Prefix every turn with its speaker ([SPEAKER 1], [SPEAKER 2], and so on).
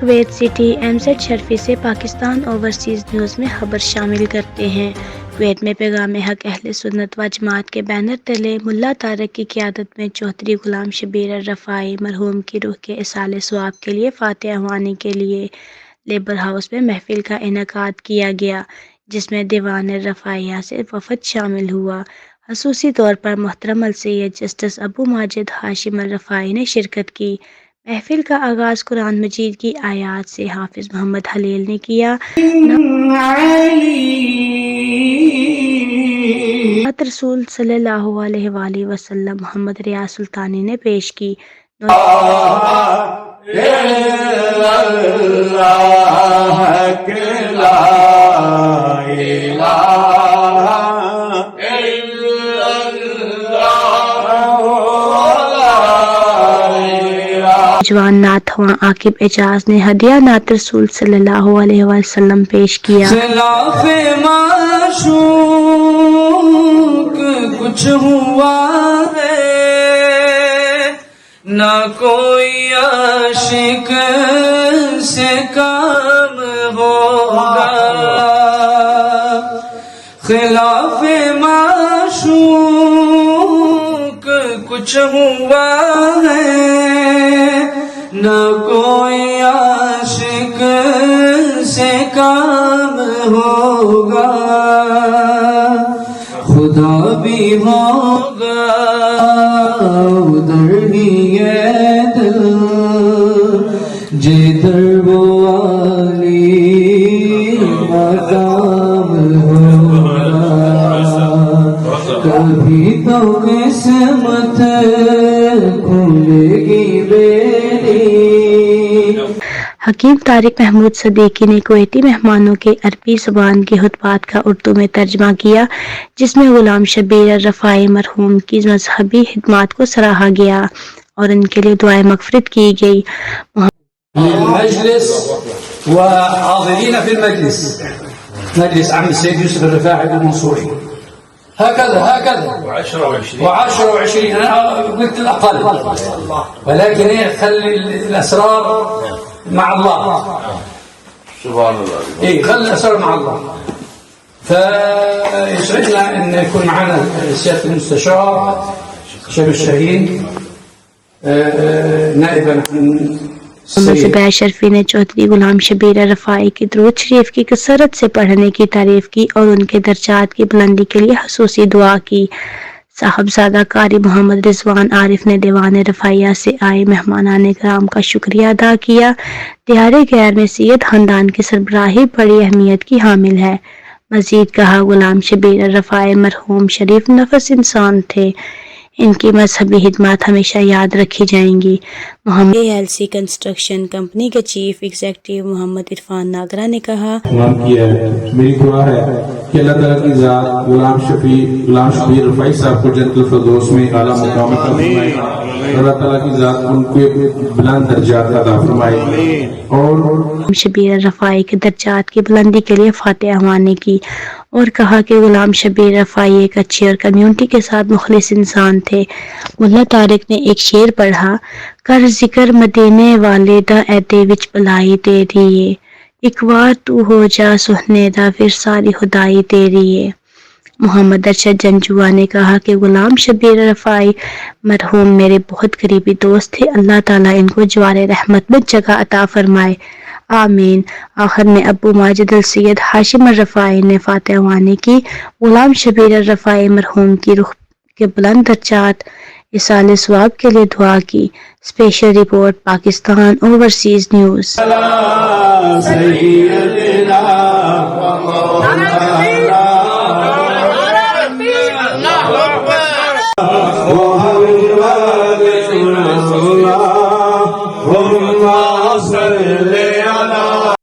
[SPEAKER 1] Kuwait city MZ Sharfi سے Pakistan overseas news میں خبر شامل کرتے ہیں۔ کویت میں پیغام حق اہل سنت و جماعت کے بینر تلے ملا طارق کی قیادت میں چوہدری غلام شبیر الرفاعی مرحوم کی روح کے ایصال ثواب کے لیے فاتح خوانی کے لیے لیبر ہاؤس میں محفل کا انعقاد کیا گیا، جس میں دیوان الرفاعیہ سے وفد شامل ہوا۔ خصوصی طور پر محترم السید جسٹس ابو ماجد ہاشم الرفاعی نے شرکت کی۔ محفل کا آغاز قرآن مجید کی آیات سے حافظ محمد حلیل نے کیا۔ نعت رسول صلی اللہ علیہ وآلہ وسلم محمد ریاض سلطانی نے پیش کی۔ جوان نعت خواں عاقب اعجاز نے ہدیہ نعت رسول صلی اللہ علیہ وسلم پیش کیا۔
[SPEAKER 2] خلاف معشوق کچھ ہوا ہے، نہ کوئی عاشق سے کام ہوگا۔ خلاف معشوق کچھ ہوا ہے، نہ کوئی عاشق سے کام ہوگا۔ خدا بھی ہوگا ادھر ہی ہے دل، جدھر وہ عالی مقام ہوگا۔ کبھی تو قسمت کھلے گی میری۔
[SPEAKER 1] حکیم طارق محمود صدیقی نے کویتی مہمانوں کے عربی زبان کے خطبات کا اردو میں ترجمہ کیا، جس میں غلام شبیر الرفاعی مرحوم کی مذہبی خدمات کو سراہا گیا اور ان کے لیے دعائے مغفرت کی گئی۔
[SPEAKER 2] المجلس وحاضرين في المجلس، مجلس عم السيد يوسف الرفاعي المنصوري، هكذا و10 و20 أنا قلت الأقل، ولكن خلي الأسرار مع الله سبحان الله. خلي الأسرار مع الله. فيسعدنا أن يكون معنا سيادة المستشار شبير الشاهين نائبا عن
[SPEAKER 1] زبیر شرفی نے چوہدری غلام شبیر الرفاعی کی درود شریف کی کثرت سے پڑھنے کی تعریف کی اور ان کے درجات کی بلندی کے لیے خصوصی دعا کی۔ صاحبزادہ قاری محمد رضوان عارف نے دیوان رفاعیہ سے آئے مہمانان کرام کا شکریہ ادا کیا۔ دیار غیر میں سید خاندان کی سربراہی بڑی اہمیت کی حامل ہے۔ مزید کہا، غلام شبیر الرفاعی مرحوم شریف نفس انسان تھے، ان کی مذہبی خدمات ہمیشہ یاد رکھی جائیں گی۔ محمد LC کنسٹرکشن کمپنی کے چیف ایگزیکٹو محمد عرفان ناگرہ نے کہا،
[SPEAKER 3] میری دعا ہے کہ اللہ تعالیٰ کی ذات غلام شبیر الرفاعی صاحب کو جنت الفردوس میں اعلیٰ مقام عطا فرمائے، اللہ تعالیٰ کی ذات ان کو بلند درجات عطا فرمائے اور
[SPEAKER 1] شبیر الرفاعی کے درجات کی بلندی کے لیے فاتح خوانی کی، اور کہا کہ غلام شبیر الرفاعی ایک اچھے اور کمیونٹی کے ساتھ مخلص انسان تھے۔ ملا طارق نے ایک شعر پڑھا، کر ذکر مدینے والے دا ایدے وچ بلائی تیری ہے، ایک وار تو ہو جا سہنے دا پھر ساری خدائی تیری ہے۔ محمد ارشد جنجوعہ نے کہا کہ غلام شبیر الرفاعی مرحوم میرے بہت قریبی دوست تھے، اللہ تعالیٰ ان کو جوار رحمت میں جگہ عطا فرمائے، آمین۔ آخر میں ابو ماجد السید ہاشم الرفاعی نے فاتح خوانی کی، غلام شبیر الرفاعی مرحوم کی روح کے بلند درجات ایصال ثواب کے لیے دعا کی۔ Special report Pakistan overseas news.
[SPEAKER 2] اللہ